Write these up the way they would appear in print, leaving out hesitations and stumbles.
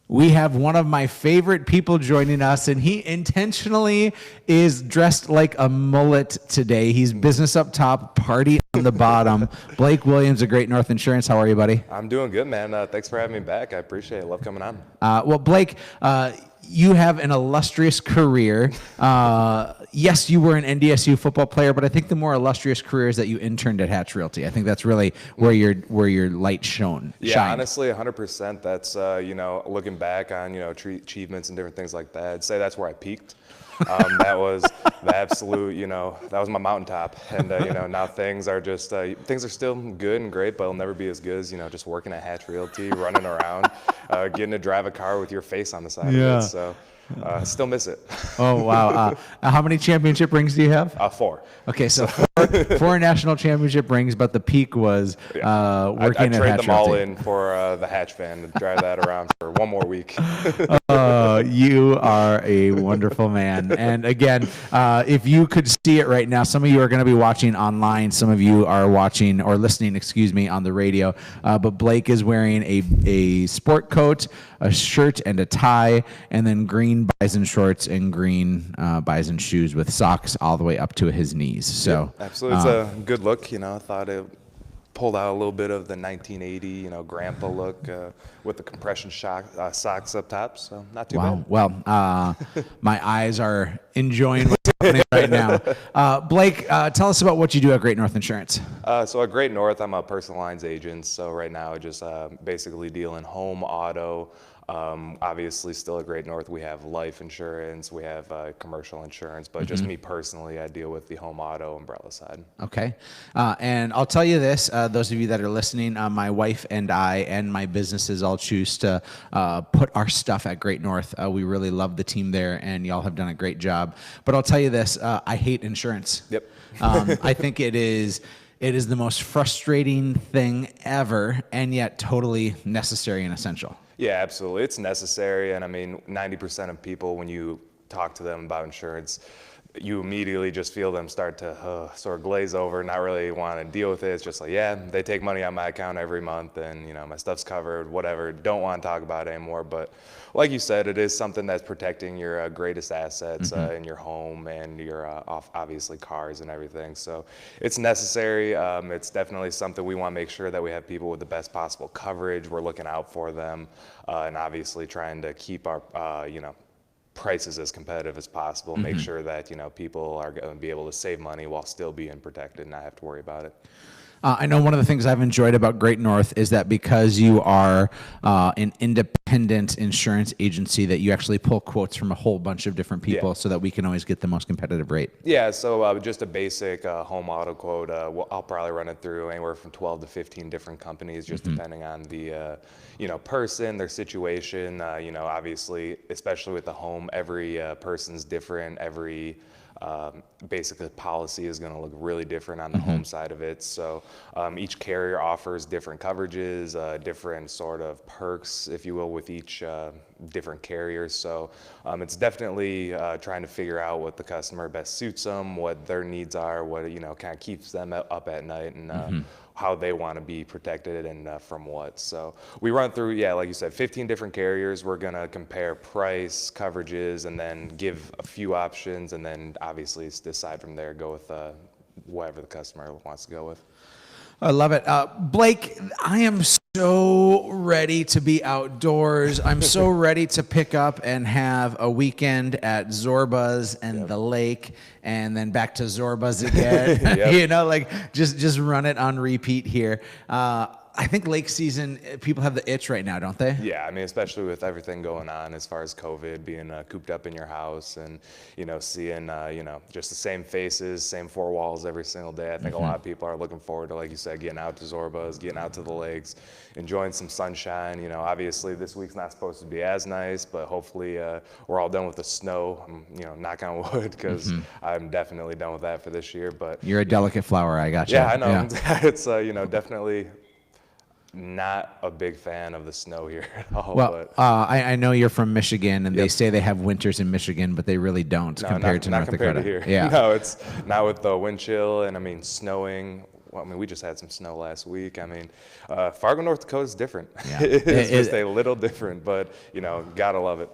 We have one of my favorite people joining us, and he intentionally is dressed like a mullet today. He's business up top, party on the bottom. Blake Williams of Great North Insurance. How are you, buddy? I'm doing good, man. Thanks for having me back. I appreciate it. Love coming on. Well, Blake, you have an illustrious career. Yes, you were an NDSU football player, but I think the more illustrious career is that you interned at Hatch Realty. I think that's really where your light shone. Yeah, shined. honestly, 100%. That's looking back on achievements and different things like that. I'd say that's where I peaked. That was the absolute, that was my mountaintop. And now things are just things are still good and great, but it'll never be as good as just working at Hatch Realty, running around, getting to drive a car with your face on the side of it. So. Still miss it. Oh, wow. How many championship rings do you have? 4. Okay, so four national championship rings, but the peak was working at Hatch I trade them all Realty. in for the Hatch van to drive that around for one more week. You are a wonderful man. And again, if you could see it right now, some of you are going to be watching online. Some of you are watching or listening, on the radio. But Blake is wearing a sport coat, a shirt and a tie, and then green bison shorts and green bison shoes with socks all the way up to his knees. So yeah, absolutely, it's a good look. I thought it pulled out a little bit of the 1980, grandpa look with the compression socks up top. So not too bad. Well, my eyes are enjoying what's happening right now. Blake, tell us about what you do at Great North Insurance. So at Great North, I'm a personal lines agent. So right now, I just basically deal in home, auto. Obviously, still at Great North, we have life insurance, we have commercial insurance, but just me personally, I deal with the home auto umbrella side. Okay. And I'll tell you this, those of you that are listening, my wife and I and my businesses all choose to put our stuff at Great North. We really love the team there, and y'all have done a great job. But I'll tell you this, I hate insurance. Yep. I think it is the most frustrating thing ever, and yet totally necessary and essential. Yeah, absolutely. It's necessary. And 90% of people, when you talk to them about insurance, you immediately just feel them start to sort of glaze over, not really want to deal with it. It's just like, yeah, they take money on my account every month and, my stuff's covered, whatever. Don't want to talk about it anymore. But like you said, it is something that's protecting your greatest assets in your home and your obviously cars and everything. So it's necessary. It's definitely something we want to make sure that we have people with the best possible coverage. We're looking out for them and obviously trying to keep our, prices as competitive as possible, make sure that people are going to be able to save money while still being protected and not have to worry about it. I know one of the things I've enjoyed about Great North is that because you are an independent insurance agency, that you actually pull quotes from a whole bunch of different people so that we can always get the most competitive rate. Yeah, so just a basic home auto quote, I'll probably run it through anywhere from 12 to 15 different companies, just depending on the person, their situation. Obviously, especially with the home, every person's different. Every basically policy is going to look really different on the home side of it. So each carrier offers different coverages, different sort of perks, if you will, with each different carriers. So it's definitely trying to figure out what the customer best suits them, what their needs are, what kind of keeps them up at night, and how they want to be protected and from what. So we run through, like you said, 15 different carriers. We're going to compare price, coverages, and then give a few options, and then obviously decide from there, go with whatever the customer wants to go with. I love it. Blake, I am so ready to be outdoors. I'm so ready to pick up and have a weekend at Zorba's and the lake, and then back to Zorba's again. Just run it on repeat here. I think lake season, people have the itch right now, don't they? Yeah, especially with everything going on as far as COVID, being cooped up in your house and, seeing, just the same faces, same four walls every single day. I think a lot of people are looking forward to, like you said, getting out to Zorba's, getting out to the lakes, enjoying some sunshine. Obviously this week's not supposed to be as nice, but hopefully we're all done with the snow. Knock on wood, because I'm definitely done with that for this year. But you're a delicate flower, I got you. Yeah, I know. Yeah. It's, definitely not a big fan of the snow here at all. Well, I know you're from Michigan, and they say they have winters in Michigan, but they really don't compared to North Dakota. Here. Yeah. No, it's not with the wind chill and snowing. well, I mean, we just had some snow last week. I mean, Fargo, North Dakota is different. Yeah. It's just a little different, but, you know, gotta love it.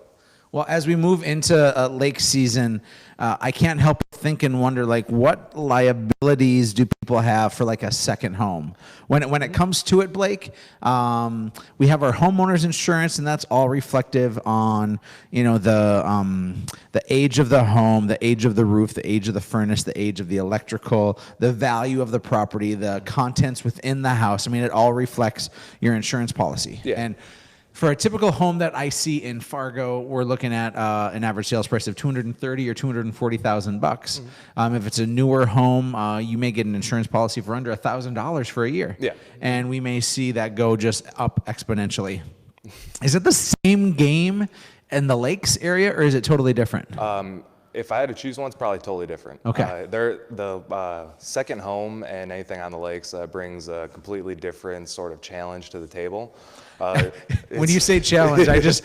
Well, as we move into lake season, I can't help but think and wonder, like, what liabilities do people have for like a second home? When it comes to it, Blake, we have our homeowners insurance, and that's all reflective on, you know, the age of the home, the age of the roof, the age of the furnace, the age of the electrical, the value of the property, the contents within the house. I mean, it all reflects your insurance policy. Yeah. And for a typical home that I see in Fargo, we're looking at an average sales price of $230,000 or $240,000. If it's a newer home, you may get an insurance policy for under $1,000 for a year. Yeah. And we may see that go just up exponentially. Is it the same game in the lakes area, or is it totally different? If I had to choose one, it's probably totally different. Okay. The second home and anything on the lakes brings a completely different sort of challenge to the table. When you say challenge, I just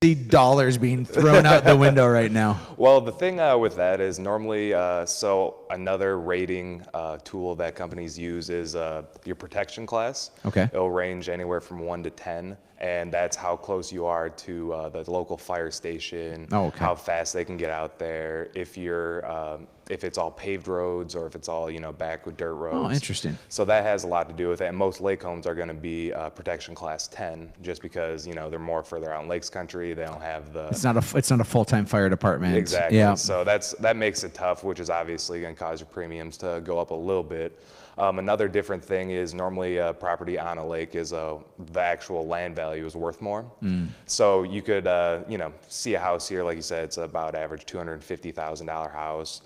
see dollars being thrown out the window right now. Well, the thing with that is normally, so another rating tool that companies use is your protection class. Okay. It'll range anywhere from 1 to 10, and that's how close you are to the local fire station. Oh, okay. How fast they can get out there. If it's all paved roads or if it's all, you know, back with dirt roads. Oh, interesting. So that has a lot to do with it. And most lake homes are going to be protection class 10, just because, you know, they're more further out in lakes country. They don't have the. It's not a full-time fire department. Exactly. Yeah. So that makes it tough, which is obviously going to cause your premiums to go up a little bit. Another different thing is normally a property on a lake is the actual land value is worth more. So you could, you know, see a house here, like you said, it's about average $250,000 house.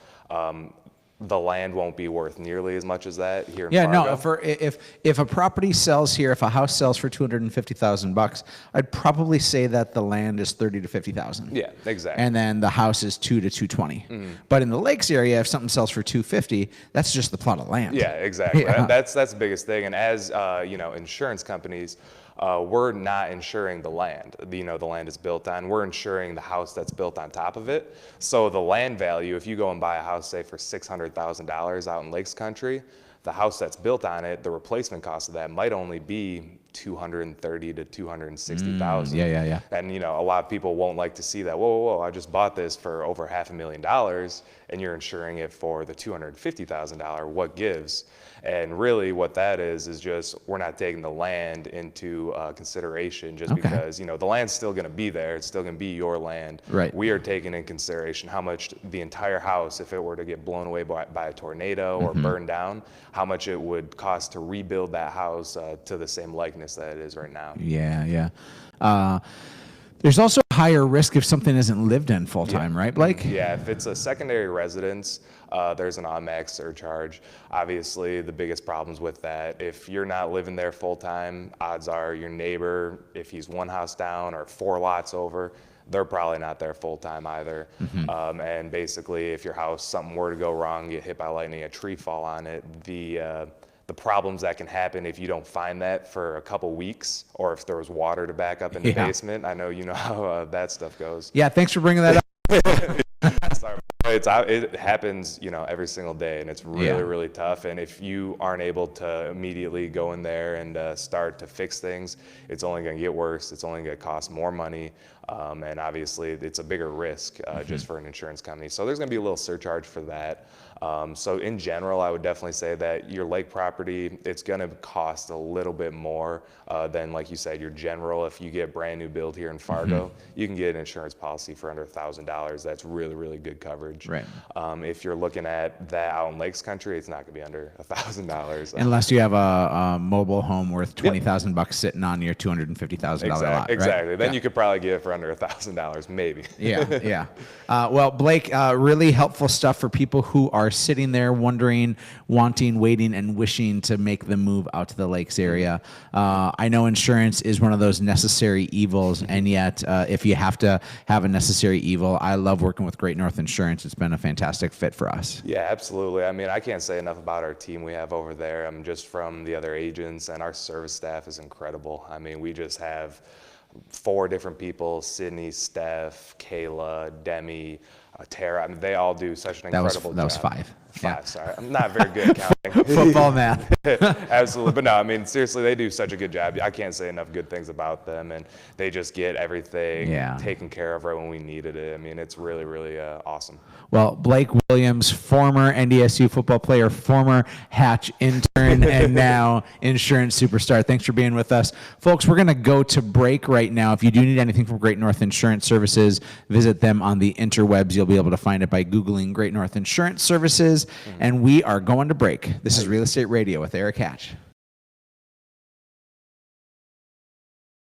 The land won't be worth nearly as much as that here in Fargo. If a property sells here, if a house sells for $250,000, I'd probably say that the land is $30,000 to $50,000. Yeah, exactly. And then the house is $200,000 to $220,000. But in the lakes area, if something sells for $250,000, that's just the plot of land. Yeah, exactly. Yeah. That's the biggest thing. And as you know, insurance companies, we're not insuring the land, you know, the land is built on. We're insuring the house that's built on top of it. So the land value, if you go and buy a house, say for $600,000 out in lakes country, the house that's built on it, the replacement cost of that might only be $230,000 to $260,000. Yeah. And you know, a lot of people won't like to see that. Whoa! I just bought this for over $500,000, and you're insuring it for the $250,000. What gives? And really, what that is just we're not taking the land into consideration just because, you know, the land's still going to be there. It's still going to be your land. Right. We are taking in consideration how much the entire house, if it were to get blown away by a tornado or burned down, how much it would cost to rebuild that house to the same likeness that it is right now. Yeah. There's also a higher risk if something isn't lived in full time, right, Blake? Yeah, if it's a secondary residence, there's an automatic surcharge. Obviously, the biggest problems with that, if you're not living there full time, odds are your neighbor, if he's one house down or 4 lots over, they're probably not there full time either. And basically, if your house, something were to go wrong, get hit by lightning, a tree fall on it, the problems that can happen if you don't find that for a couple weeks, or if there was water to back up in the basement. I know you know how that stuff goes. Yeah, thanks for bringing that up. Sorry. It happens, you know, every single day, and it's really tough. And if you aren't able to immediately go in there and start to fix things, it's only going to get worse. It's only going to cost more money, and obviously, it's a bigger risk just for an insurance company. So there's going to be a little surcharge for that. So in general, I would definitely say that your lake property, it's going to cost a little bit more than, like you said, your general. If you get brand new build here in Fargo, you can get an insurance policy for under $1,000. That's really good coverage. Right. If you're looking at that out in lakes country, it's not going to be under $1,000. Unless you have a mobile home worth $20,000 sitting on your $250,000 lot. Exactly. Right? Then you could probably get it for under $1,000, maybe. Yeah. Well, Blake, really helpful stuff for people who are sitting there wondering, wanting, waiting, and wishing to make the move out to the lakes area. I know insurance is one of those necessary evils, and yet if you have to have a necessary evil, I love working with Great North Insurance. It's been a fantastic fit for us. Yeah, absolutely. I mean, I can't say enough about our team we have over there. Just from the other agents, and our service staff is incredible. I mean, we just have 4 different people: Sydney, Steph, Kayla, Demi, Tara. I mean, they all do such an incredible job. That was 5. 5. Sorry, I'm not very good at counting. Football math. Absolutely, but no, I mean seriously, they do such a good job. I can't say enough good things about them, and they just get everything taken care of right when we needed it. I mean, it's really, really awesome. Well, Blake Williams, former NDSU football player, former Hatch intern, and now insurance superstar. Thanks for being with us. Folks, we're going to go to break right now. If you do need anything from Great North Insurance Services, visit them on the interwebs. You'll be able to find it by Googling Great North Insurance Services. And we are going to break. This is Real Estate Radio with Erik Hatch.